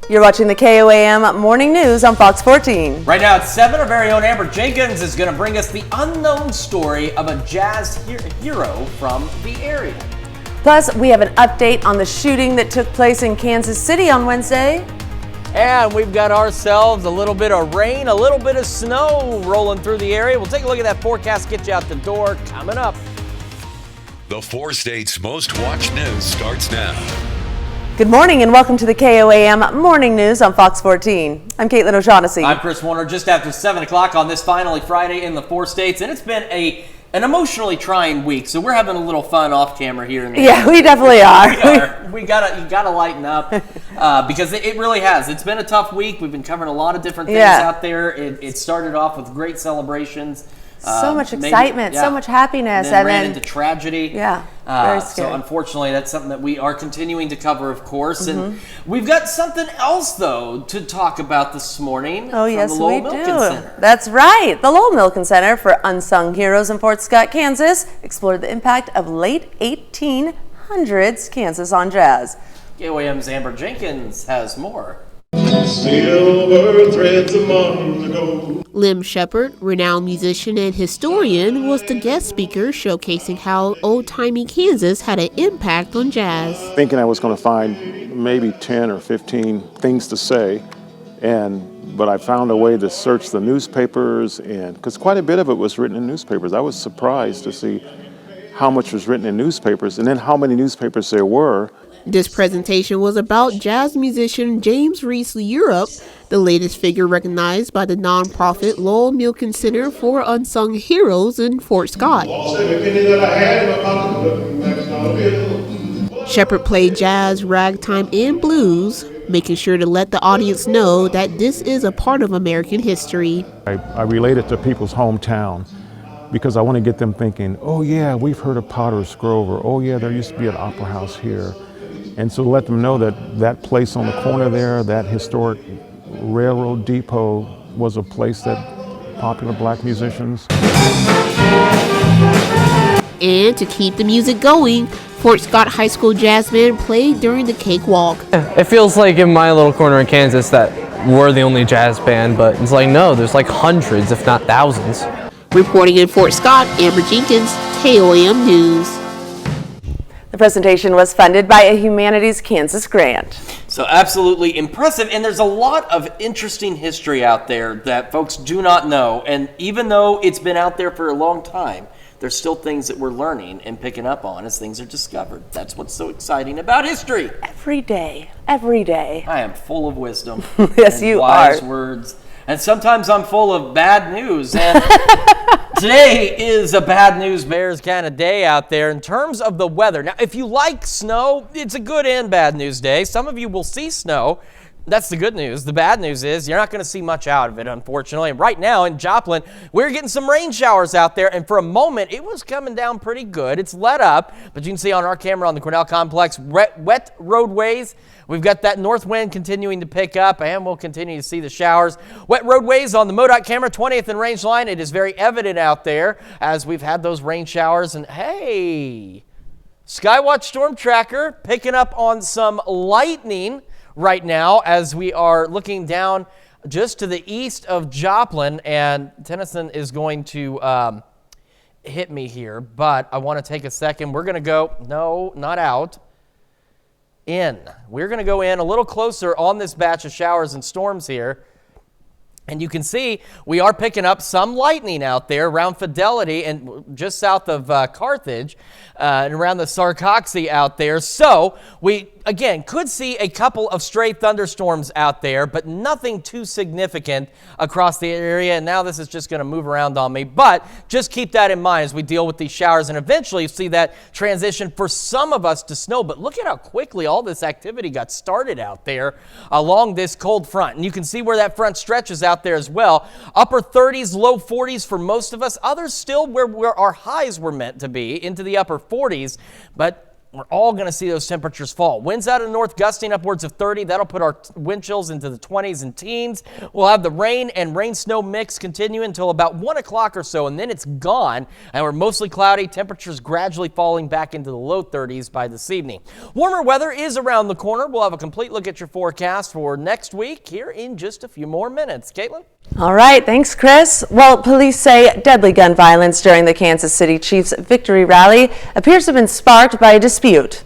You're watching the KOAM Morning News on Fox 14. Right now at 7, our very own Amber Jenkins is going to bring us the unknown story of a jazz hero from the area. Plus, we have an update on the shooting that took place in Kansas City on Wednesday. And we've got ourselves a little bit of rain, a little bit of snow rolling through the area. We'll take a look at that forecast, get you out the door, coming up. The 4 states' most watched news starts now. Good morning and welcome to the KOAM Morning News on Fox 14. I'm Caitlin O'Shaughnessy. I'm Chris Warner, just after 7 o'clock on this finally Friday in the 4 states. And it's been an emotionally trying week, so we're having a little fun off camera here. Yeah, we definitely are. You gotta lighten up because it really has. It's been a tough week. We've been covering a lot of different things out there. It started off with great celebrations. So much excitement, so much happiness, and then ran into tragedy. Yeah, very scary. So unfortunately, that's something that we are continuing to cover, of course. And we've got something else, though, to talk about this morning. Oh, yes, from the Lowell we do. Milken Center. That's right. The Lowell Milken Center for Unsung Heroes in Fort Scott, Kansas, explored the impact of late 1800s Kansas on jazz. KOAM's Amber Jenkins has more. Silver threads among the gold. Lim Shepard, renowned musician and historian, was the guest speaker showcasing how old-timey Kansas had an impact on jazz. Thinking I was going to find maybe 10 or 15 things to say, but I found a way to search the newspapers, and because quite a bit of it was written in newspapers. I was surprised to see how much was written in newspapers and then how many newspapers there were. This presentation was about jazz musician James Reese Europe, the latest figure recognized by the nonprofit Lowell Milken Center for Unsung Heroes in Fort Scott. Shepard played jazz, ragtime, and blues, making sure to let the audience know that this is a part of American history. I relate it to people's hometown because I want to get them thinking, oh yeah, we've heard of Potter's Grove, or oh yeah, there used to be an opera house here. And so let them know that that place on the corner there, that historic railroad depot, was a place that popular black musicians. And to keep the music going, Fort Scott High School jazz band played during the cakewalk. It feels like in my little corner in Kansas that we're the only jazz band, but it's like, no, there's like hundreds, if not thousands. Reporting in Fort Scott, Amber Jenkins, KOAM News. The presentation was funded by a Humanities Kansas grant. So absolutely impressive, and there's a lot of interesting history out there that folks do not know, and even though it's been out there for a long time, there's still things that we're learning and picking up on as things are discovered. That's what's so exciting about history. Every day, every day. I am full of wisdom. Yes, and you wise are. words. And sometimes I'm full of bad news. And today is a bad news bears kind of day out there in terms of the weather. Now, if you like snow, it's a good and bad news day. Some of you will see snow. That's the good news. The bad news is you're not going to see much out of it, unfortunately. And right now in Joplin, we're getting some rain showers out there. And for a moment, it was coming down pretty good. It's let up. But you can see on our camera on the Cornell Complex, wet roadways. We've got that north wind continuing to pick up, and we'll continue to see the showers. Wet roadways on the MoDOT camera, 20th and Range Line. It is very evident out there as we've had those rain showers. And hey, Skywatch Storm Tracker picking up on some lightning right now as we are looking down just to the east of Joplin, and Tennyson is going to hit me here, but I want to take a second. We're going to go, no, not out, in. We're going to go in a little closer on this batch of showers and storms here. And you can see we are picking up some lightning out there around Fidelity and just south of Carthage and around the Sarcoxy out there. So we, again, could see a couple of stray thunderstorms out there, but nothing too significant across the area. And now this is just going to move around on me. But just keep that in mind as we deal with these showers and eventually see that transition for some of us to snow. But look at how quickly all this activity got started out there along this cold front. And you can see where that front stretches out there as well. Upper 30s, low 40s for most of us. Others still where our highs were meant to be, into the upper 40s. But we're all going to see those temperatures fall. Winds out of the north gusting upwards of 30. That'll put our wind chills into the 20s and teens. We'll have the rain and rain-snow mix continue until about 1 o'clock or so, and then it's gone. And we're mostly cloudy. Temperatures gradually falling back into the low 30s by this evening. Warmer weather is around the corner. We'll have a complete look at your forecast for next week here in just a few more minutes. Caitlin? All right, thanks, Chris. Well, police say deadly gun violence during the Kansas City Chiefs victory rally appears to have been sparked by a dispute.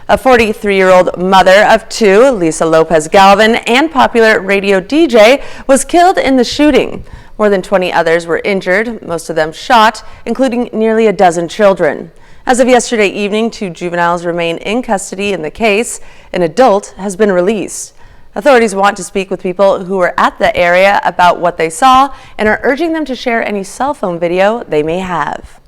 A 43-year-old mother of two, Lisa Lopez Galvin, and popular radio DJ was killed in the shooting. More than 20 others were injured, most of them shot, including nearly a dozen children. As of yesterday evening, 2 juveniles remain in custody in the case. An adult has been released. Authorities want to speak with people who were at the area about what they saw and are urging them to share any cell phone video they may have.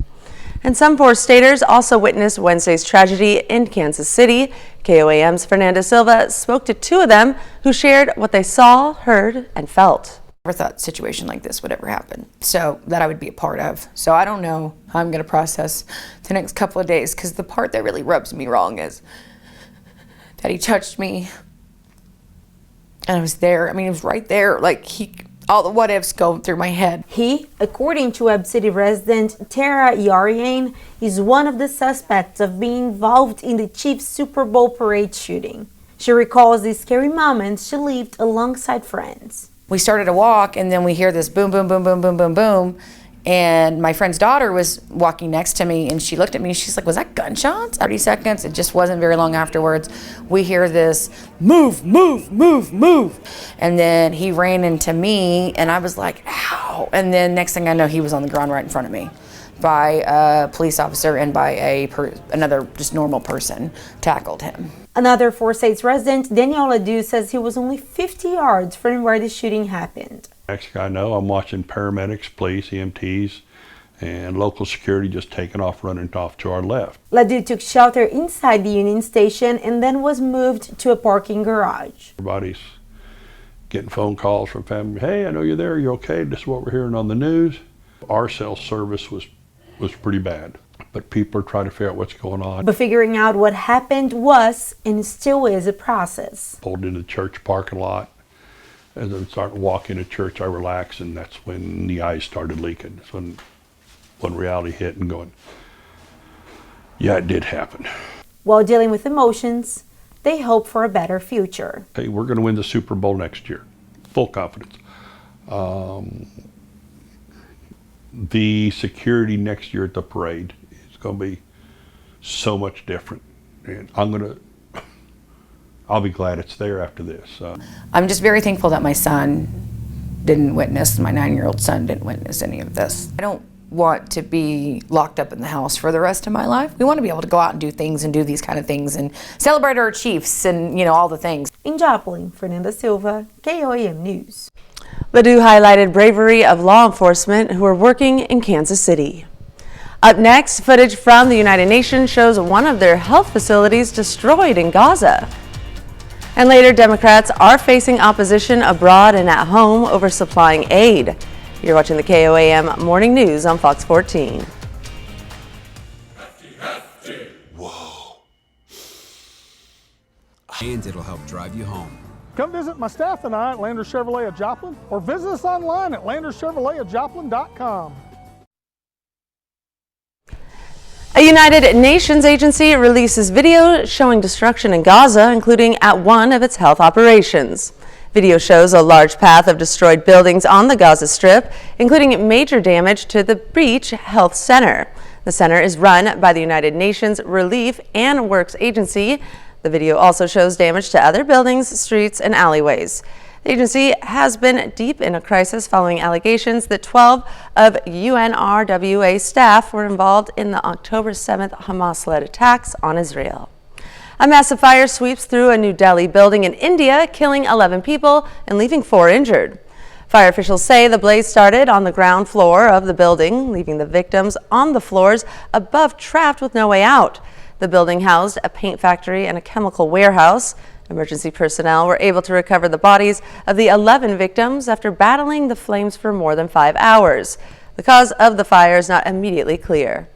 And some 4 staters also witnessed Wednesday's tragedy in Kansas City. KOAM's Fernanda Silva spoke to 2 of them who shared what they saw, heard, and felt. I never thought a situation like this would ever happen, so that I would be a part of. So I don't know how I'm going to process the next couple of days, because the part that really rubs me wrong is that he touched me. And I was there. I mean, it was right there. Like, all the what ifs go through my head. He, according to Webb City resident Tara Yariane, is one of the suspects of being involved in the Chiefs Super Bowl parade shooting. She recalls the scary moments she lived alongside friends. We started to walk, and then we hear this boom, boom, boom, boom, boom, boom, boom. And my friend's daughter was walking next to me, and she looked at me, and she's like, was that gunshots? 30 seconds, it just wasn't very long afterwards. We hear this, move, move, move, move. And then he ran into me, and I was like, ow. And then next thing I know, he was on the ground right in front of me by a police officer and by another just normal person tackled him. Another 4 States resident, Daniel Ledoux, says he was only 50 yards from where the shooting happened. Next thing I know, I'm watching paramedics, police, EMTs, and local security just taking off, running off to our left. Ledoux took shelter inside the Union Station and then was moved to a parking garage. Everybody's getting phone calls from family. Hey, I know you're there. You okay? This is what we're hearing on the news. Our cell service was pretty bad, but people are trying to figure out what's going on. But figuring out what happened was and still is a process. Pulled into the church parking lot. As I started walking to church, I relaxed, and that's when the eyes started leaking. That's when reality hit and going, yeah, it did happen. While dealing with emotions, they hope for a better future. Hey, we're going to win the Super Bowl next year. Full confidence. The security next year at the parade is going to be so much different. And I'll be glad it's there after this. I'm just very thankful that my son didn't witness, my 9-year-old son didn't witness any of this. I don't want to be locked up in the house for the rest of my life. We want to be able to go out and do things and do these kind of things and celebrate our Chiefs and, all the things. In Joplin, Fernanda Silva, KOAM News. Ledoux highlighted bravery of law enforcement who are working in Kansas City. Up next, footage from the United Nations shows one of their health facilities destroyed in Gaza. And later, Democrats are facing opposition abroad and at home over supplying aid. You're watching the KOAM Morning News on Fox 14. Whoa. And it'll help drive you home. Come visit my staff and I at Landers Chevrolet of Joplin, or visit us online at landerschevroletofjoplin.com. A United Nations agency releases video showing destruction in Gaza, including at one of its health operations. Video shows a large path of destroyed buildings on the Gaza Strip, including major damage to the Beach Health Center. The center is run by the United Nations Relief and Works Agency. The video also shows damage to other buildings, streets, and alleyways. The agency has been deep in a crisis following allegations that 12 of UNRWA staff were involved in the October 7th Hamas-led attacks on Israel. A massive fire sweeps through a New Delhi building in India, killing 11 people and leaving 4 injured. Fire officials say the blaze started on the ground floor of the building, leaving the victims on the floors above trapped with no way out. The building housed a paint factory and a chemical warehouse. Emergency personnel were able to recover the bodies of the 11 victims after battling the flames for more than 5 hours. The cause of the fire is not immediately clear.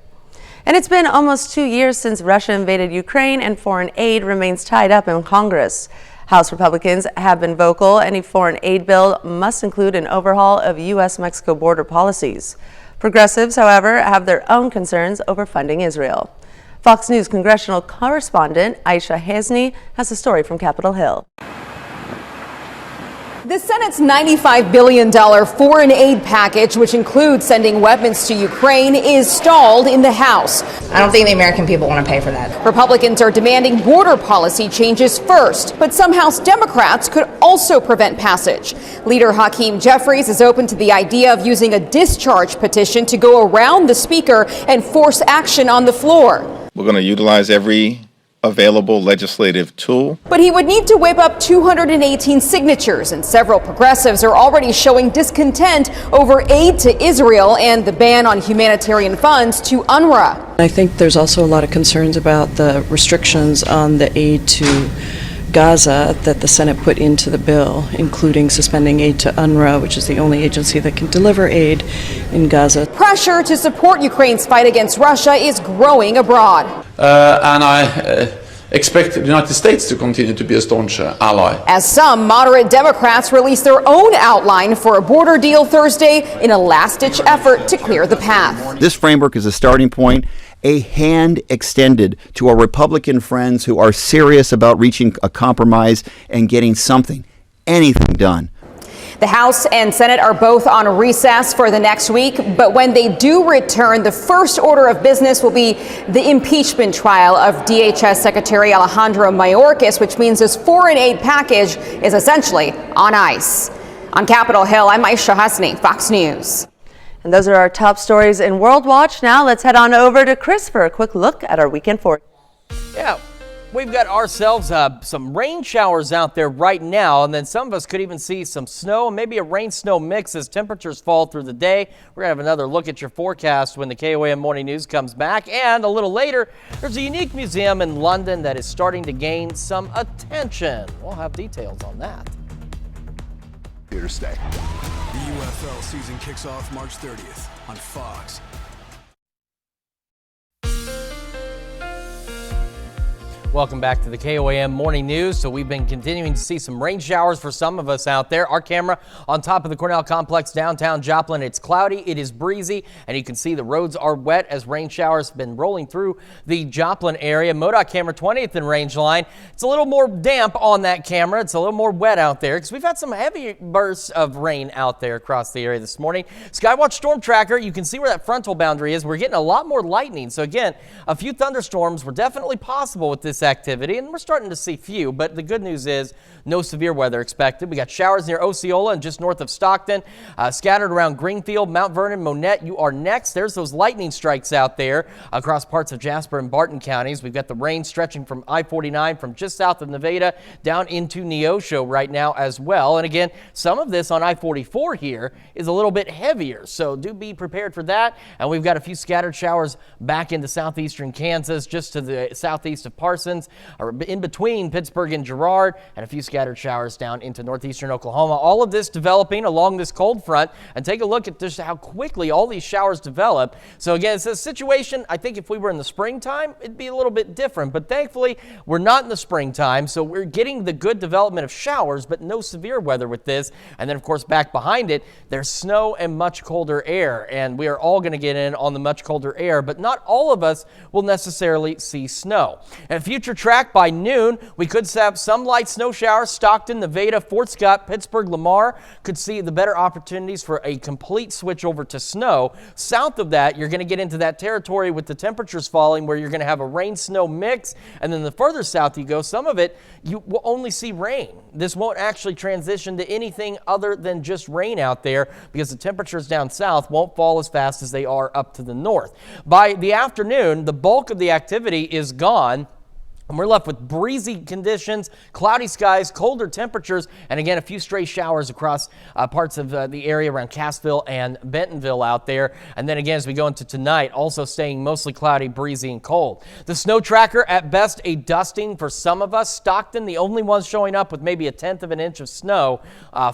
And it's been almost 2 years since Russia invaded Ukraine, and foreign aid remains tied up in Congress. House Republicans have been vocal. Any foreign aid bill must include an overhaul of U.S.-Mexico border policies. Progressives, however, have their own concerns over funding Israel. Fox News congressional correspondent Aisha Hasni has a story from Capitol Hill. The Senate's $95 billion foreign aid package, which includes sending weapons to Ukraine, is stalled in the House. I don't think the American people want to pay for that. Republicans are demanding border policy changes first, but some House Democrats could also prevent passage. Leader Hakeem Jeffries is open to the idea of using a discharge petition to go around the Speaker and force action on the floor. We're going to utilize every available legislative tool. But he would need to whip up 218 signatures, and several progressives are already showing discontent over aid to Israel and the ban on humanitarian funds to UNRWA. I think there's also a lot of concerns about the restrictions on the aid to Gaza that the Senate put into the bill, including suspending aid to UNRWA, which is the only agency that can deliver aid in Gaza. Pressure to support Ukraine's fight against Russia is growing abroad. And I expect the United States to continue to be a staunch ally. As some moderate Democrats release their own outline for a border deal Thursday in a last-ditch effort to clear the path. This framework is a starting point, a hand extended to our Republican friends who are serious about reaching a compromise and getting anything done. The House and Senate are both on recess for the next week, but when they do return, the first order of business will be the impeachment trial of DHS Secretary Alejandro Mayorkas, which means this foreign aid package is essentially on ice. On Capitol Hill, I'm Aisha Hasni, Fox News. And those are our top stories in World Watch. Now let's head on over to Chris for a quick look at our weekend forecast. Yeah. We've got ourselves some rain showers out there right now, and then some of us could even see some snow and maybe a rain-snow mix as temperatures fall through the day. We're going to have another look at your forecast when the KOAM Morning News comes back. And a little later, there's a unique museum in London that is starting to gain some attention. We'll have details on that. Here to stay. The UFL season kicks off March 30th on Fox. Welcome back to the KOAM Morning News. So we've been continuing to see some rain showers for some of us out there. Our camera on top of the Cornell Complex downtown Joplin. It's cloudy, it is breezy, and you can see the roads are wet as rain showers have been rolling through the Joplin area. MoDOT camera 20th in range line. It's a little more damp on that camera. It's a little more wet out there because we've had some heavy bursts of rain out there across the area this morning. Skywatch Storm Tracker, you can see where that frontal boundary is. We're getting a lot more lightning. So again, a few thunderstorms were definitely possible with this activity, and we're starting to see few, but the good news is no severe weather expected. We got showers near Osceola and just north of Stockton, scattered around Greenfield, Mount Vernon, Monette. You are next. There's those lightning strikes out there across parts of Jasper and Barton counties. We've got the rain stretching from I-49 from just south of Nevada down into Neosho right now as well. And again, some of this on I-44 here is a little bit heavier, so do be prepared for that. And we've got a few scattered showers back into southeastern Kansas, just to the southeast of Parsons, or in between Pittsburgh and Girard, and a few scattered showers down into northeastern Oklahoma. All of this developing along this cold front, and take a look at just how quickly all these showers develop. So again, it's a situation, I think if we were in the springtime, it'd be a little bit different, but thankfully we're not in the springtime, so we're getting the good development of showers, but no severe weather with this. And then of course back behind it, there's snow and much colder air, and we are all going to get in on the much colder air, but not all of us will necessarily see snow. And future track by noon, we could have some light snow showers. Stockton, Nevada, Fort Scott, Pittsburgh, Lamar could see the better opportunities for a complete switch over to snow. South of that, you're going to get into that territory with the temperatures falling where you're going to have a rain-snow mix. And then the further south you go, some of it, you will only see rain. This won't actually transition to anything other than just rain out there because the temperatures down south won't fall as fast as they are up to the north. By the afternoon, the bulk of the activity is gone. And we're left with breezy conditions, cloudy skies, colder temperatures, and again, a few stray showers across parts of the area around Cassville and Bentonville out there. And then again, as we go into tonight, also staying mostly cloudy, breezy, and cold. The snow tracker, at best, a dusting for some of us. Stockton, the only ones showing up with maybe 1/10 of an inch of snow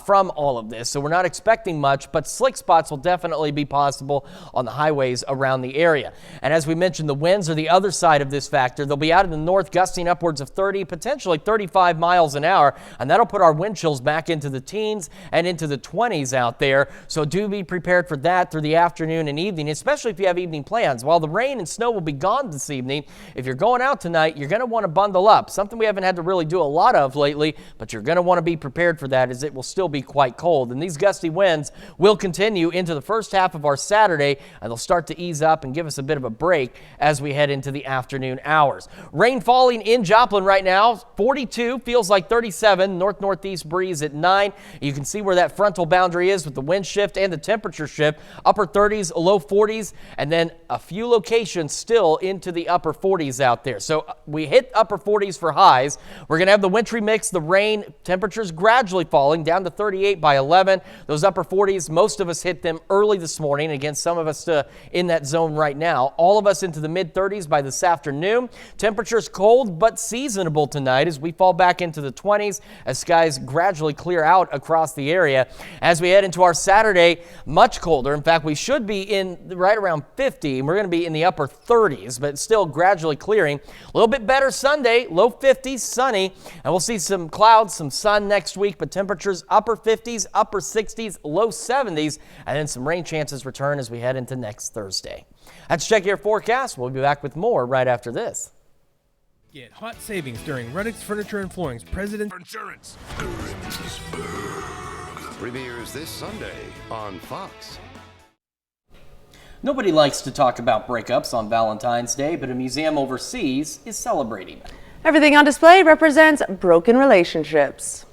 from all of this. So we're not expecting much, but slick spots will definitely be possible on the highways around the area. And as we mentioned, the winds are the other side of this factor. They'll be out in the north, gusting upwards of 30, potentially 35 miles an hour, and that'll put our wind chills back into the teens and into the 20s out there. So do be prepared for that through the afternoon and evening, especially if you have evening plans. While the rain and snow will be gone this evening, if you're going out tonight, you're going to want to bundle up. Something we haven't had to really do a lot of lately, but you're going to want to be prepared for that, as it will still be quite cold. And these gusty winds will continue into the first half of our Saturday, and they'll start to ease up and give us a bit of a break as we head into the afternoon hours. Rain falling in Joplin right now, 42, feels like 37, north-northeast breeze at 9. You can see where that frontal boundary is with the wind shift and the temperature shift, upper 30s, low 40s, and then a few locations still into the upper 40s out there. So we hit upper 40s for highs. We're going to have the wintry mix, the rain, temperatures gradually falling down to 38 by 11. Those upper 40s, most of us hit them early this morning. Again, some of us in that zone right now. All of us into the mid-30s by this afternoon. Temperatures cold but seasonable tonight as we fall back into the 20s as skies gradually clear out across the area. As we head into our Saturday, much colder. In fact, we should be in right around 50, and we're going to be in the upper 30s, but still gradually clearing. A little bit better Sunday, low 50s, sunny, and we'll see some clouds, some sun next week, but temperatures upper 50s, upper 60s, low 70s, and then some rain chances return as we head into next Thursday. That's Check Your Forecast. We'll be back with more right after this. Get hot savings during Reddick's Furniture and Flooring's President's Insurance. Premieres this Sunday on Fox. Nobody likes to talk about breakups on Valentine's Day, but a museum overseas is celebrating it. Everything on display represents broken relationships.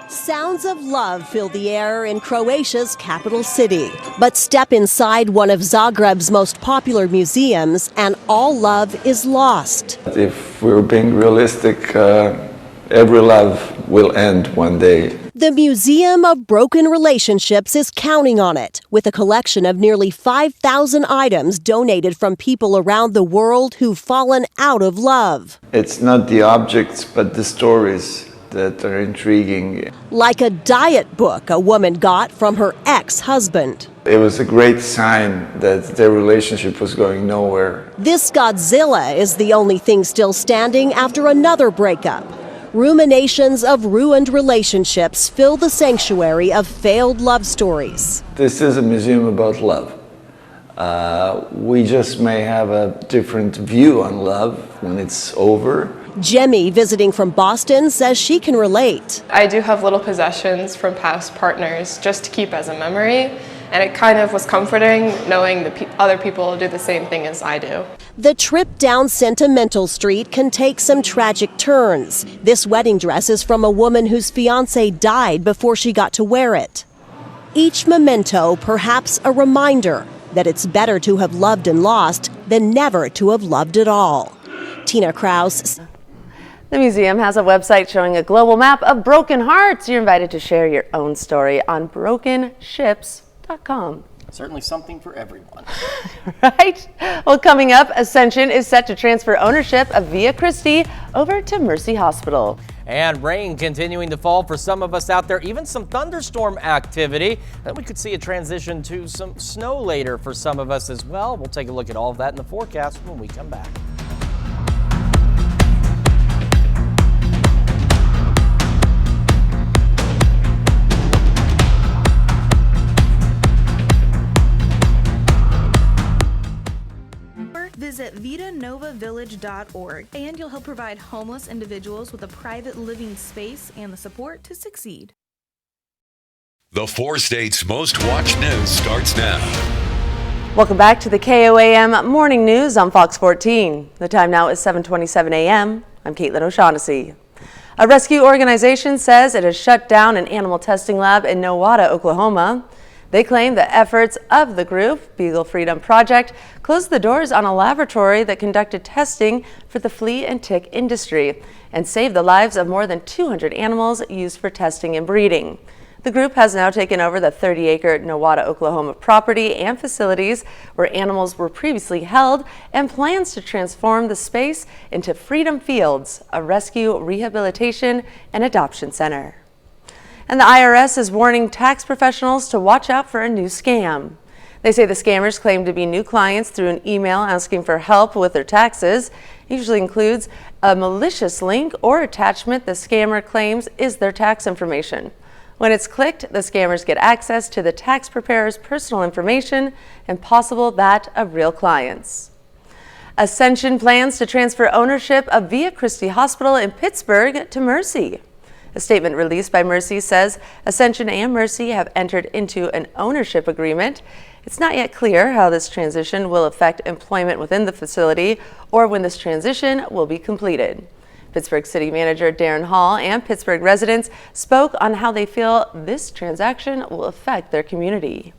Sounds of love fill the air in Croatia's capital city. But step inside one of Zagreb's most popular museums and all love is lost. If we're being realistic, every love will end one day. The Museum of Broken Relationships is counting on it, with a collection of nearly 5,000 items donated from people around the world who've fallen out of love. It's not the objects, but the stories that are intriguing. Like a diet book a woman got from her ex-husband. It was a great sign that their relationship was going nowhere. This Godzilla is the only thing still standing after another breakup. Ruminations of ruined relationships fill the sanctuary of failed love stories. This is a museum about love. We just may have a different view on love when it's over. Jemmy, visiting from Boston, says she can relate. I do have little possessions from past partners just to keep as a memory, and it kind of was comforting knowing that other people do the same thing as I do. The trip down Sentimental Street can take some tragic turns. This wedding dress is from a woman whose fiancé died before she got to wear it. Each memento perhaps a reminder that it's better to have loved and lost than never to have loved at all. Tina Kraus. The museum has a website showing a global map of broken hearts. You're invited to share your own story on brokenships.com. Certainly something for everyone. Right? Well, coming up, Ascension is set to transfer ownership of Via Christi over to Mercy Hospital. And rain continuing to fall for some of us out there, even some thunderstorm activity. Then we could see a transition to some snow later for some of us as well. We'll take a look at all of that in the forecast when we come back. Visit VitaNovaVillage.org and you'll help provide homeless individuals with a private living space and the support to succeed. The 4 states' most watched news starts now. Welcome back to the KOAM Morning News on Fox 14. The time now is 7:27 a.m. I'm Caitlin O'Shaughnessy. A rescue organization says it has shut down an animal testing lab in Nowata, Oklahoma. They claim the efforts of the group, Beagle Freedom Project, closed the doors on a laboratory that conducted testing for the flea and tick industry and saved the lives of more than 200 animals used for testing and breeding. The group has now taken over the 30-acre Nowata, Oklahoma property and facilities where animals were previously held and plans to transform the space into Freedom Fields, a rescue, rehabilitation, and adoption center. And the IRS is warning tax professionals to watch out for a new scam. They say the scammers claim to be new clients through an email asking for help with their taxes. It usually includes a malicious link or attachment the scammer claims is their tax information. When it's clicked, the scammers get access to the tax preparer's personal information and possible that of real clients. Ascension plans to transfer ownership of Via Christi Hospital in Pittsburgh to Mercy. A statement released by Mercy says Ascension and Mercy have entered into an ownership agreement. It's not yet clear how this transition will affect employment within the facility or when this transition will be completed. Pittsburgh City Manager Darren Hall and Pittsburgh residents spoke on how they feel this transaction will affect their community.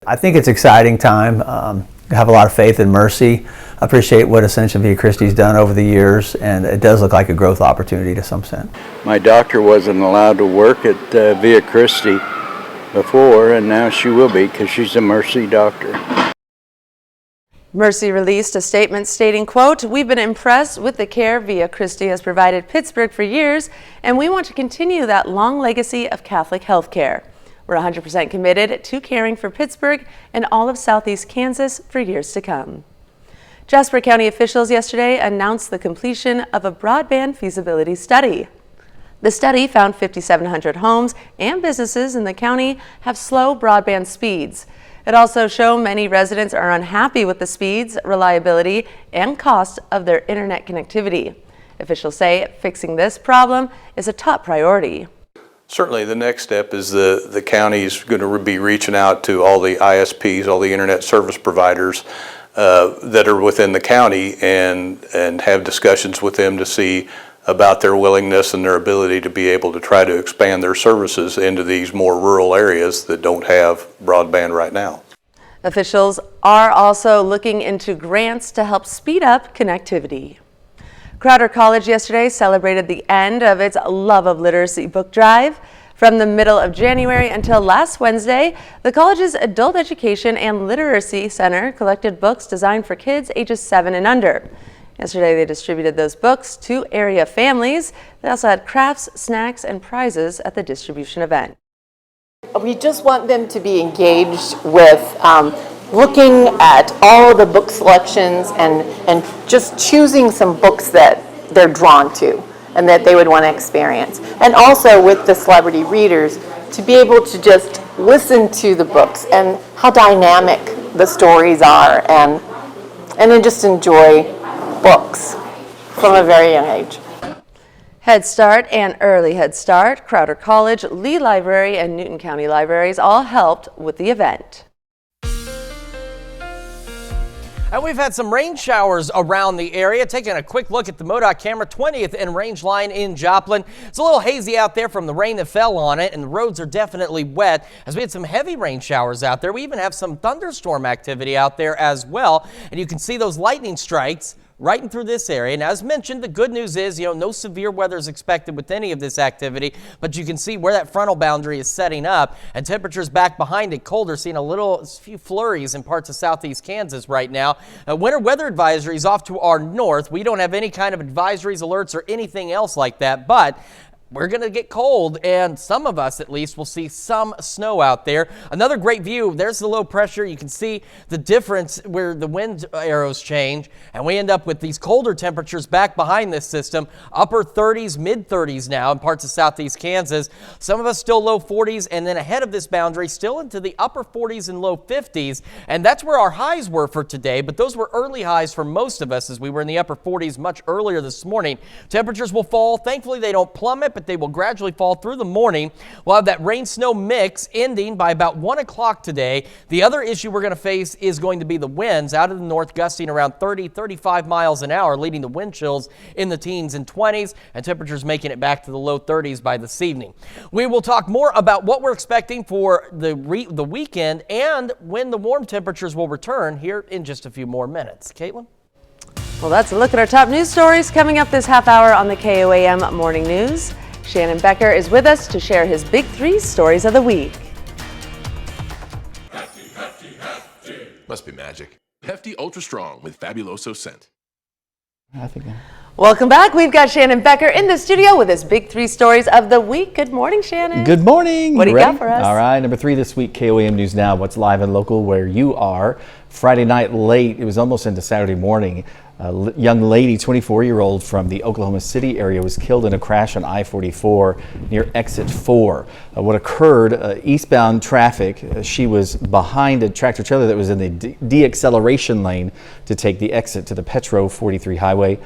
I think it's an exciting time. I have a lot of faith in Mercy. I appreciate what Ascension Via Christi's done over the years, and it does look like a growth opportunity to some extent. My doctor wasn't allowed to work at Via Christi before, and now she will be because she's a Mercy doctor. Mercy released a statement stating, quote, "We've been impressed with the care Via Christi has provided Pittsburgh for years, and we want to continue that long legacy of Catholic health care. We're 100% committed to caring for Pittsburgh and all of Southeast Kansas for years to come." Jasper County officials yesterday announced the completion of a broadband feasibility study. The study found 5,700 homes and businesses in the county have slow broadband speeds. It also showed many residents are unhappy with the speeds, reliability, and cost of their internet connectivity. Officials say fixing this problem is a top priority. Certainly, the next step is the county is going to be reaching out to all the ISPs, all the internet service providers that are within the county, and have discussions with them to see about their willingness and their ability to be able to try to expand their services into these more rural areas that don't have broadband right now. Officials are also looking into grants to help speed up connectivity. Crowder College yesterday celebrated the end of its Love of Literacy book drive. From the middle of January until last Wednesday, the college's Adult Education and Literacy Center collected books designed for kids ages 7 and under. Yesterday, they distributed those books to area families. They also had crafts, snacks, and prizes at the distribution event. We just want them to be engaged with looking at all the book selections and just choosing some books that they're drawn to and that they would want to experience. And also with the celebrity readers, to be able to just listen to the books and how dynamic the stories are, and then just enjoy books from a very young age. Head Start and Early Head Start, Crowder College, Lee Library, and Newton County Libraries all helped with the event. And we've had some rain showers around the area. Taking a quick look at the MoDOT camera, 20th and Range Line in Joplin. It's a little hazy out there from the rain that fell on it, and the roads are definitely wet as we had some heavy rain showers out there. We even have some thunderstorm activity out there as well, and you can see those lightning strikes right in through this area. And as mentioned, the good news is, no severe weather is expected with any of this activity, but you can see where that frontal boundary is setting up, and temperatures back behind it colder, seeing a few flurries in parts of southeast Kansas right now. Winter weather advisory is off to our north. We don't have any kind of advisories, alerts, or anything else like that, but we're going to get cold, and some of us at least will see some snow out there. Another great view, there's the low pressure. You can see the difference where the wind arrows change, and we end up with these colder temperatures back behind this system. Upper 30s, mid 30s now in parts of southeast Kansas. Some of us still low 40s, and then ahead of this boundary, still into the upper 40s and low 50s. And that's where our highs were for today, but those were early highs for most of us as we were in the upper 40s much earlier this morning. Temperatures will fall. Thankfully, they don't plummet, but they will gradually fall through the morning. We'll have that rain-snow mix ending by about 1 o'clock today. The other issue we're going to face is going to be the winds out of the north, gusting around 30-35 miles an hour, leading to wind chills in the teens and 20s, and temperatures making it back to the low 30s by this evening. We will talk more about what we're expecting for the weekend and when the warm temperatures will return here in just a few more minutes. Caitlin? Well, that's a look at our top news stories coming up this half hour on the KOAM Morning News. Shannon Becker is with us to share his big 3 stories of the week. Must be magic. Hefty Ultra Strong with Fabuloso Scent. Welcome back. We've got Shannon Becker in the studio with his big 3 stories of the week. Good morning, Shannon. Good morning. What do you Ready? got for us? All right, number 3 this week, KOAM News Now. What's live and local where you are. Friday night late, it was almost into Saturday morning. A young lady, 24-year-old from the Oklahoma City area, was killed in a crash on I-44 near exit 4. What occurred, eastbound traffic, she was behind a tractor trailer that was in the de-acceleration lane to take the exit to the Petro 43 highway.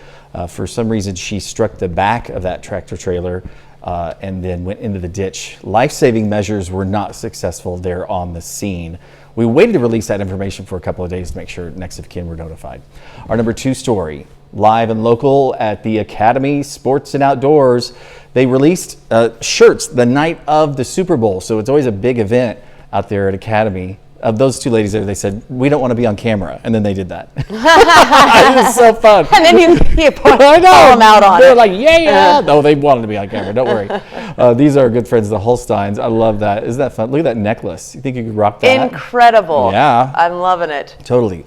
For some reason, she struck the back of that tractor trailer and then went into the ditch. Life-saving measures were not successful there on the scene. We waited to release that information for a couple of days to make sure next of kin were notified. Our number 2 story, live and local at the Academy Sports and Outdoors. They released shirts the night of the Super Bowl, so it's always a big event out there at Academy. Of those 2 ladies there, they said, we don't want to be on camera, and then they did that. It was so fun. And then you call them out on They're it. like, yeah. No, they wanted to be on camera. Don't worry. These are good friends, the Holsteins. I love that. Isn't that fun? Look at that necklace. You think you could rock that? Incredible. Yeah. I'm loving it. Totally.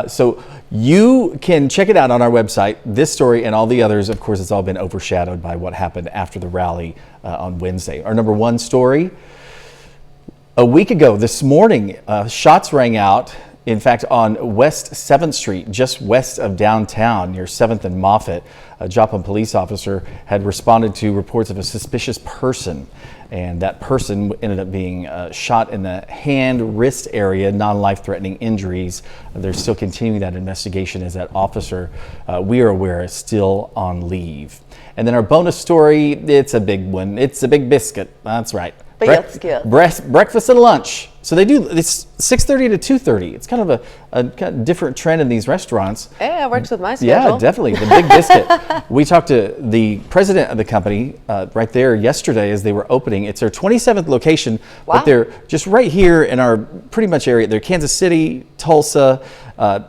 So you can check it out on our website. This story and all the others, of course, it's all been overshadowed by what happened after the rally on Wednesday. Our number 1 story. A week ago this morning, shots rang out, in fact, on West 7th Street, just west of downtown near 7th and Moffett. A Joplin police officer had responded to reports of a suspicious person, and that person ended up being shot in the hand, wrist area, non-life-threatening injuries. They're still continuing that investigation as that officer, we are aware, is still on leave. And then our bonus story, it's a big one. It's a big biscuit. That's right. Breakfast and lunch. So they do, it's 6:30 to 2:30. It's kind of a kind of different trend in these restaurants. Yeah, it works with my schedule. Yeah, definitely. The Big Biscuit. We talked to the president of the company right there yesterday as they were opening. It's their 27th location, but they're just right here in our pretty much area. They're Kansas City, Tulsa,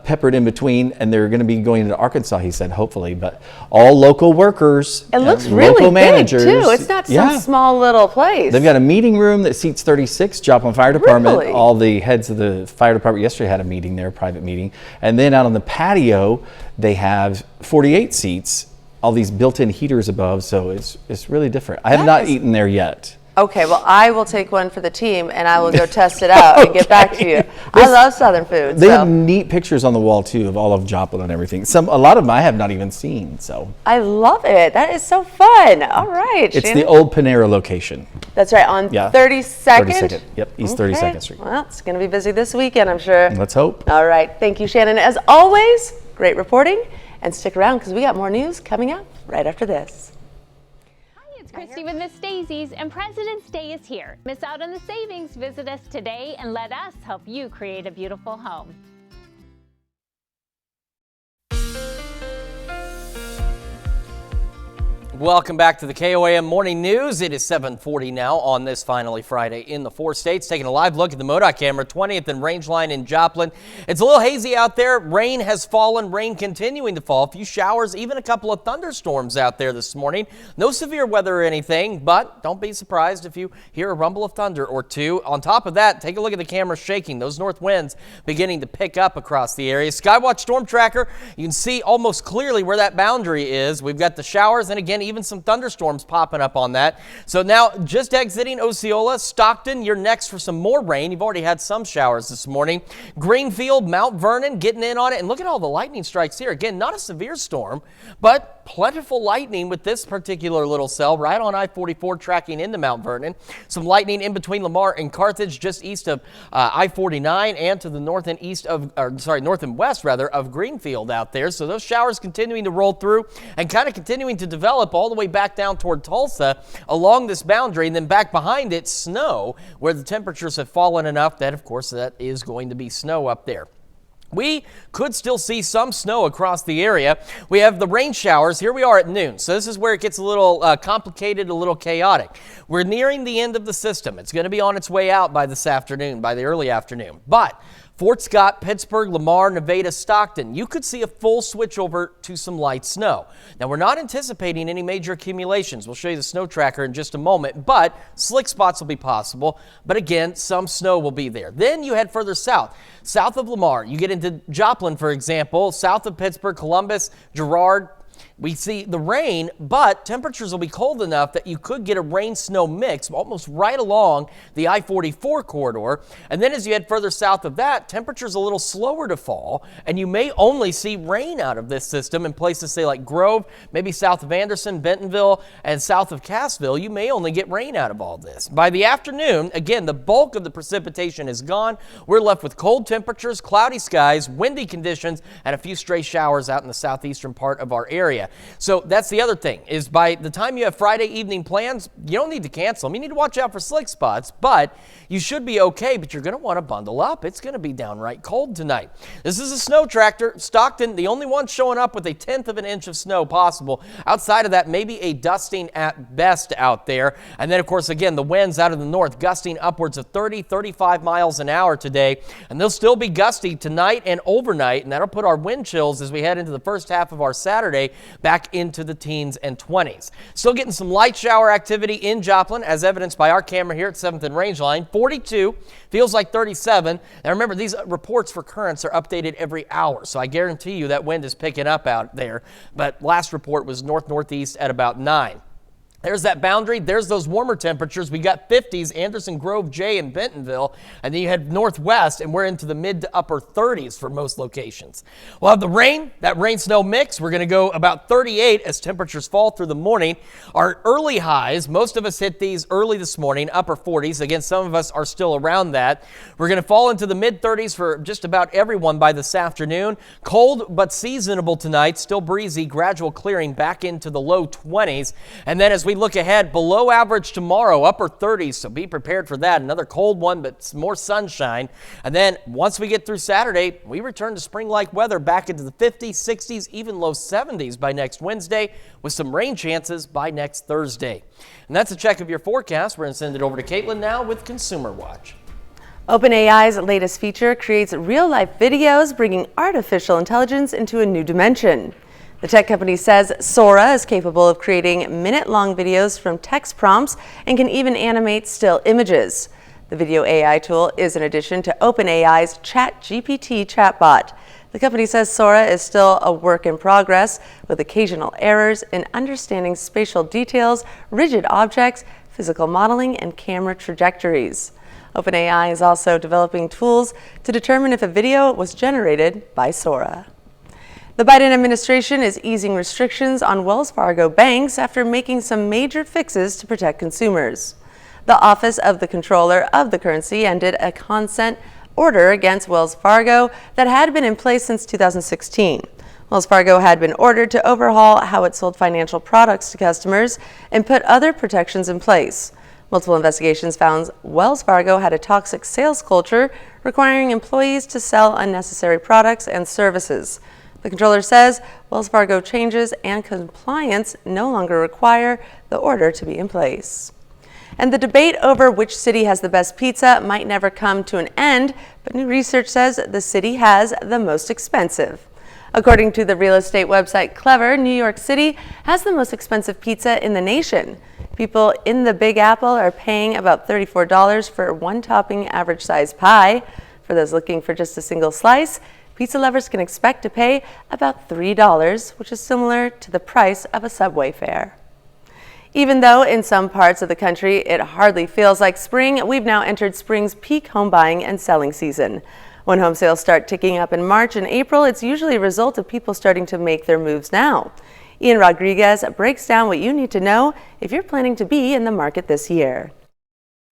peppered in between, and they're going to be going into Arkansas, he said, hopefully. But all local workers, it looks really local big managers, too. It's not some small little place. They've got a meeting room that seats 36, Joplin Fire Department. Really? All the heads of the fire department yesterday had a meeting there, a private meeting. And then out on the patio, they have 48 seats, all these built-in heaters above, so it's really different. I have not eaten there yet. Okay, well, I will take one for the team, and I will go test it out and get back to you. I love Southern food. They have neat pictures on the wall, too, of all of Joplin and everything. A lot of them I have not even seen, so. I love it. That is so fun. All right, It's Shannon. the old Panera location. That's right, on 32nd? 32nd, yep, East 32nd Street. Well, it's going to be busy this weekend, I'm sure. Let's hope. All right, thank you, Shannon. As always, great reporting, and stick around because we got more news coming up right after this. It's Christy with Miss Daisy's, and President's Day is here. Miss out on the savings? Visit us today and let us help you create a beautiful home. Welcome back to the KOAM Morning News. It is 7:40 now on this finally Friday in the 4 states. Taking a live look at the MoDOT camera, 20th and Rangeline in Joplin. It's a little hazy out there. Rain has fallen, rain continuing to fall. A few showers, even a couple of thunderstorms out there this morning. No severe weather or anything, but don't be surprised if you hear a rumble of thunder or two. On top of that, take a look at the camera shaking. Those north winds beginning to pick up across the area. Skywatch Storm Tracker, you can see almost clearly where that boundary is. We've got the showers and again, even some thunderstorms popping up on that. So now just exiting Osceola, Stockton, you're next for some more rain. You've already had some showers this morning. Greenfield, Mount Vernon, getting in on it. And look at all the lightning strikes here. Again, not a severe storm, but plentiful lightning with this particular little cell right on I-44 tracking into Mount Vernon. Some lightning in between Lamar and Carthage, just east of I-49 and to the north and east of, north and west rather, of Greenfield out there. So those showers continuing to roll through and kind of continuing to develop all the way back down toward Tulsa along this boundary, and then back behind it, snow, where the temperatures have fallen enough that, of course, that is going to be snow up there. We could still see some snow across the area. We have the rain showers. Here we are at noon. So this is where it gets a little complicated, a little chaotic. We're nearing the end of the system. It's going to be on its way out by this afternoon, by the early afternoon. But Fort Scott, Pittsburgh, Lamar, Nevada, Stockton, you could see a full switch over to some light snow. Now, we're not anticipating any major accumulations. We'll show you the snow tracker in just a moment, but slick spots will be possible. But again, some snow will be there. Then you head further south. South of Lamar, you get into Joplin, for example, south of Pittsburgh, Columbus, Girard. We see the rain, but temperatures will be cold enough that you could get a rain-snow mix almost right along the I-44 corridor. And then as you head further south of that, temperatures a little slower to fall, and you may only see rain out of this system in places, say, like Grove, maybe south of Anderson, Bentonville, and south of Cassville. You may only get rain out of all this. By the afternoon, again, the bulk of the precipitation is gone. We're left with cold temperatures, cloudy skies, windy conditions, and a few stray showers out in the southeastern part of our area. So that's the other thing, is by the time you have Friday evening plans, you don't need to cancel them. You need to watch out for slick spots, but you should be okay, but you're going to want to bundle up. It's going to be downright cold tonight. This is a snow tractor. Stockton, the only one showing up with 1/10 of an inch of snow possible. Outside of that, maybe a dusting at best out there. And then, of course, again, the winds out of the north gusting upwards of 30, 35 miles an hour today. And they'll still be gusty tonight and overnight, and that'll put our wind chills as we head into the first half of our Saturday back into the teens and 20s. Still getting some light shower activity in Joplin, as evidenced by our camera here at 7th and Rangeline. 42, feels like 37. Now remember, these reports for currents are updated every hour, so I guarantee you that wind is picking up out there. But last report was north-northeast at about 9. There's that boundary. There's those warmer temperatures. We got 50s, Anderson, Grove, Jay, and Bentonville. And then you head northwest, and we're into the mid to upper 30s for most locations. We'll have the rain, that rain-snow mix. We're going to go about 38 as temperatures fall through the morning. Our early highs, most of us hit these early this morning, upper 40s. Again, some of us are still around that. We're going to fall into the mid-30s for just about everyone by this afternoon. Cold but seasonable tonight. Still breezy, gradual clearing back into the low 20s. And then as we look ahead, below average tomorrow, upper 30s, so be prepared for that. Another cold one, but more sunshine. And then once we get through Saturday, we return to spring-like weather back into the 50s, 60s, even low 70s by next Wednesday, with some rain chances by next Thursday. And that's a check of your forecast. We're going to send it over to Caitlin now with Consumer Watch. OpenAI's latest feature creates real-life videos, bringing artificial intelligence into a new dimension. The tech company says Sora is capable of creating minute-long videos from text prompts and can even animate still images. The video AI tool is an addition to OpenAI's ChatGPT chatbot. The company says Sora is still a work in progress, with occasional errors in understanding spatial details, rigid objects, physical modeling, and camera trajectories. OpenAI is also developing tools to determine if a video was generated by Sora. The Biden administration is easing restrictions on Wells Fargo banks after making some major fixes to protect consumers. The Office of the Comptroller of the Currency ended a consent order against Wells Fargo that had been in place since 2016. Wells Fargo had been ordered to overhaul how it sold financial products to customers and put other protections in place. Multiple investigations found Wells Fargo had a toxic sales culture requiring employees to sell unnecessary products and services. The comptroller says Wells Fargo changes and compliance no longer require the order to be in place. And the debate over which city has the best pizza might never come to an end, but new research says the city has the most expensive. According to the real estate website Clever, New York City has the most expensive pizza in the nation. People in the Big Apple are paying about $34 for one topping average size pie. For those looking for just a single slice, pizza lovers can expect to pay about $3, which is similar to the price of a Subway fare. Even though in some parts of the country it hardly feels like spring, we've now entered spring's peak home buying and selling season. When home sales start ticking up in March and April, it's usually a result of people starting to make their moves now. Ian Rodriguez breaks down what you need to know if you're planning to be in the market this year.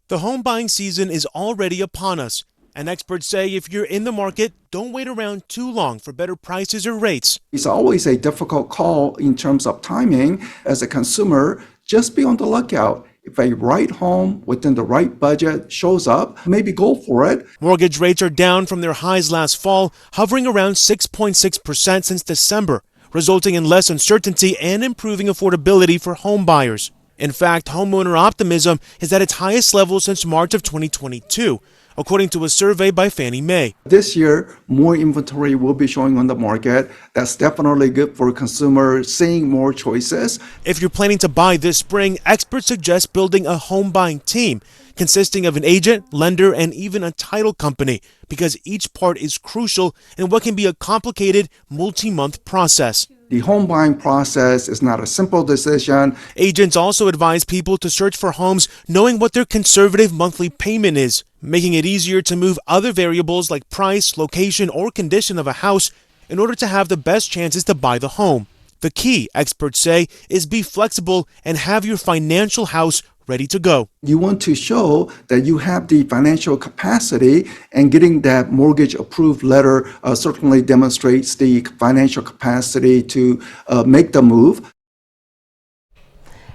The home buying season is already upon us. And experts say if you're in the market, don't wait around too long for better prices or rates. It's always a difficult call in terms of timing. As a consumer, just be on the lookout. If a right home within the right budget shows up, maybe go for it. Mortgage rates are down from their highs last fall, hovering around 6.6% since December, resulting in less uncertainty and improving affordability for home buyers. In fact, homeowner optimism is at its highest level since March of 2022, according to a survey by Fannie Mae. This year, more inventory will be showing on the market. That's definitely good for consumers seeing more choices. If you're planning to buy this spring, experts suggest building a home buying team consisting of an agent, lender, and even a title company, because each part is crucial in what can be a complicated multi-month process. The home buying process is not a simple decision. Agents also advise people to search for homes knowing what their conservative monthly payment is, making it easier to move other variables like price, location, or condition of a house in order to have the best chances to buy the home. The key, experts say, is be flexible and have your financial house ready to go. You want to show that you have the financial capacity, and getting that mortgage approved letter certainly demonstrates the financial capacity to make the move.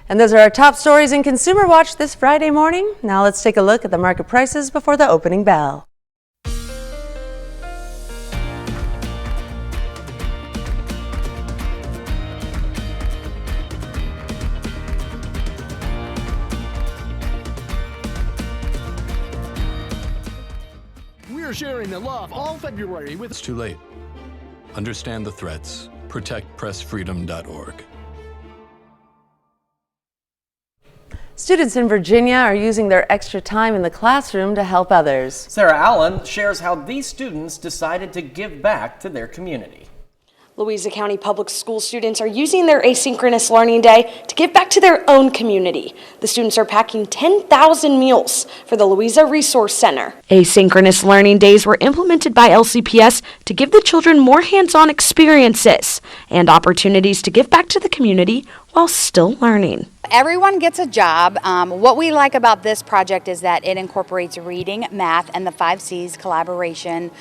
And those are our top stories in Consumer Watch this Friday morning. Now let's take a look at the market prices before the opening bell. We're sharing the love all February with... It's too late. Understand the threats. ProtectPressFreedom.org. Students in Virginia are using their extra time in the classroom to help others. Sarah Allen shares how these students decided to give back to their community. Louisa County Public School students are using their asynchronous learning day to give back to their own community. The students are packing 10,000 meals for the Louisa Resource Center. Asynchronous learning days were implemented by LCPS to give the children more hands-on experiences and opportunities to give back to the community while still learning. Everyone gets a job. What we like about this project is that it incorporates reading, math, and the 5 C's: collaboration,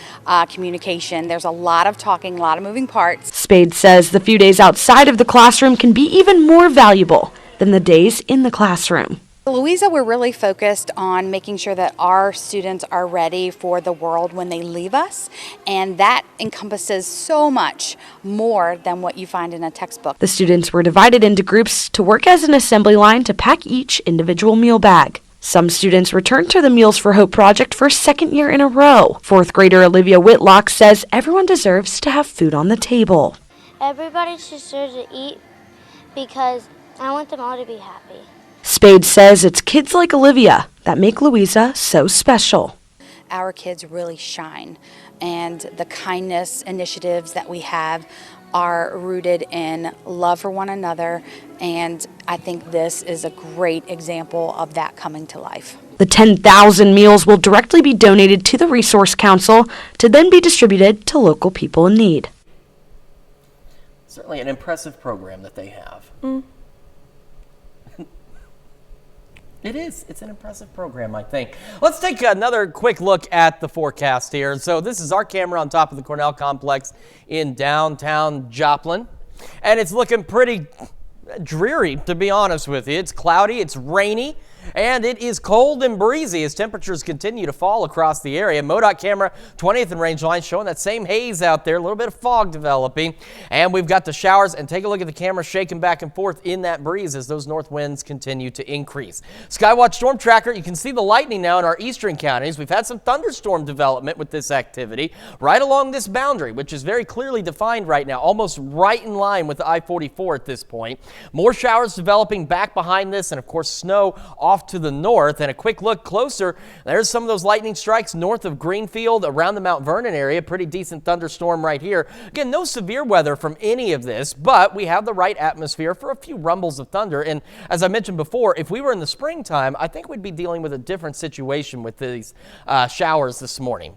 communication. There's a lot of talking, a lot of moving parts. Spade says the few days outside of the classroom can be even more valuable than the days in the classroom. Louisa, we're really focused on making sure that our students are ready for the world when they leave us, and that encompasses so much more than what you find in a textbook. The students were divided into groups to work as an assembly line to pack each individual meal bag. Some students returned to the Meals for Hope project for a second year in a row. 4th grader Olivia Whitlock says everyone deserves to have food on the table. Everybody deserves to eat because I want them all to be happy. Spade says it's kids like Olivia that make Louisa so special. Our kids really shine, and the kindness initiatives that we have are rooted in love for one another, and I think this is a great example of that coming to life. The 10,000 meals will directly be donated to the Resource Council to then be distributed to local people in need. Certainly an impressive program that they have. It is. It's an impressive program, I think. Let's take another quick look at the forecast here. So this is our camera on top of the Cornell Complex in downtown Joplin. And it's looking pretty dreary, to be honest with you. It's cloudy, it's rainy, and it is cold and breezy as temperatures continue to fall across the area. MoDOT camera 20th and range line showing that same haze out there, a little bit of fog developing, and we've got the showers. And take a look at the camera shaking back and forth in that breeze as those north winds continue to increase. Skywatch Storm Tracker, you can see the lightning now in our eastern counties. We've had some thunderstorm development with this activity right along this boundary, which is very clearly defined right now, almost right in line with the I-44 at this point. More showers developing back behind this, and of course snow off to the north. And a quick look closer, there's some of those lightning strikes north of Greenfield around the Mount Vernon area. Pretty decent thunderstorm right here. Again, no severe weather from any of this, but we have the right atmosphere for a few rumbles of thunder. And as I mentioned before, if we were in the springtime, I think we'd be dealing with a different situation with these showers this morning.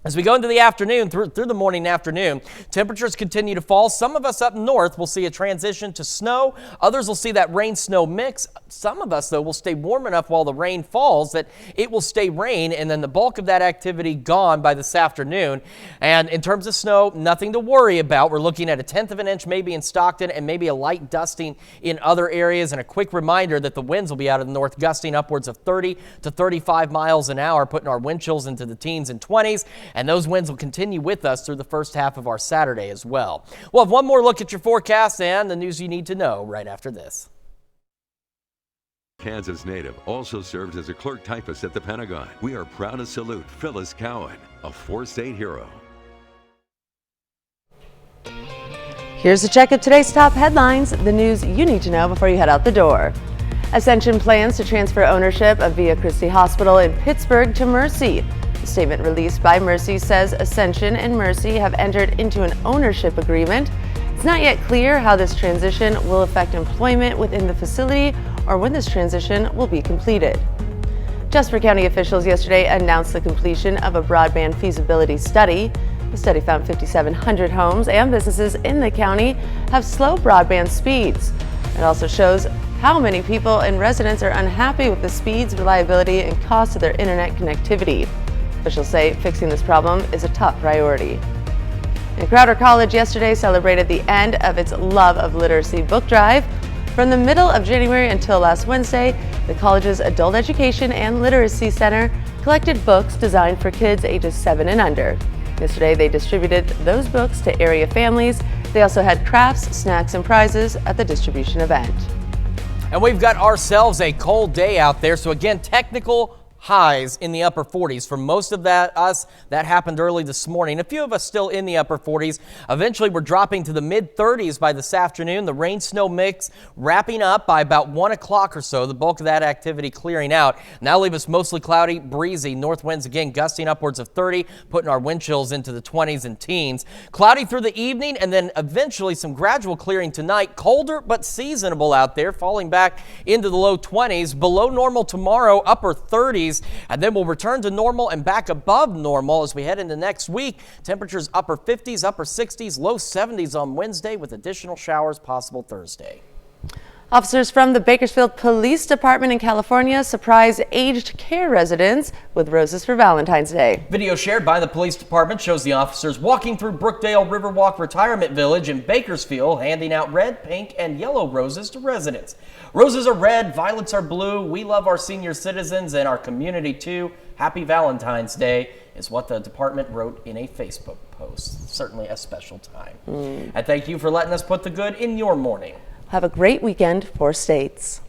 As we go into the afternoon, through the morning and afternoon, temperatures continue to fall. Some of us up north will see a transition to snow. Others will see that rain-snow mix. Some of us, though, will stay warm enough while the rain falls that it will stay rain, and then the bulk of that activity gone by this afternoon. And in terms of snow, nothing to worry about. We're looking at 1/10 of an inch maybe in Stockton and maybe a light dusting in other areas. And a quick reminder that the winds will be out of the north, gusting upwards of 30 to 35 miles an hour, putting our wind chills into the teens and 20s. And those winds will continue with us through the first half of our Saturday as well. We'll have one more look at your forecast and the news you need to know right after this. Kansas native, also served as a clerk typist at the Pentagon. We are proud to salute Phyllis Cowan, a four-state hero. Here's a check of today's top headlines, the news you need to know before you head out the door. Ascension plans to transfer ownership of Via Christi Hospital in Pittsburgh to Mercy. A statement released by Mercy says Ascension and Mercy have entered into an ownership agreement. It's not yet clear how this transition will affect employment within the facility or when this transition will be completed. Jasper County officials yesterday announced the completion of a broadband feasibility study. The study found 5,700 homes and businesses in the county have slow broadband speeds. It also shows how many people and residents are unhappy with the speeds, reliability, and cost of their internet connectivity. Officials say fixing this problem is a top priority. And Crowder College yesterday celebrated the end of its Love of Literacy book drive. From the middle of January until last Wednesday, the college's Adult Education and Literacy Center collected books designed for kids ages 7 and under. Yesterday, they distributed those books to area families. They also had crafts, snacks, and prizes at the distribution event. And we've got ourselves a cold day out there. So again, technical highs in the upper 40s. For most of that happened early this morning. A few of us still in the upper 40s. Eventually, we're dropping to the mid 30s by this afternoon. The rain-snow mix wrapping up by about 1 o'clock or so. The bulk of that activity clearing out. Now leave us mostly cloudy, breezy. North winds again gusting upwards of 30, putting our wind chills into the 20s and teens. Cloudy through the evening, and then eventually some gradual clearing tonight. Colder but seasonable out there, falling back into the low 20s. Below normal tomorrow, upper 30s. And then we'll return to normal and back above normal as we head into next week. Temperatures upper 50s, upper 60s, low 70s on Wednesday with additional showers possible Thursday. Officers from the Bakersfield Police Department in California surprise aged care residents with roses for Valentine's Day. Video shared by the police department shows the officers walking through Brookdale Riverwalk Retirement Village in Bakersfield, handing out red, pink, and yellow roses to residents. Roses are red, violets are blue. We love our senior citizens and our community too. Happy Valentine's Day is what the department wrote in a Facebook post. Certainly a special time. And thank you for letting us put the good in your morning. Have a great weekend, 4 states.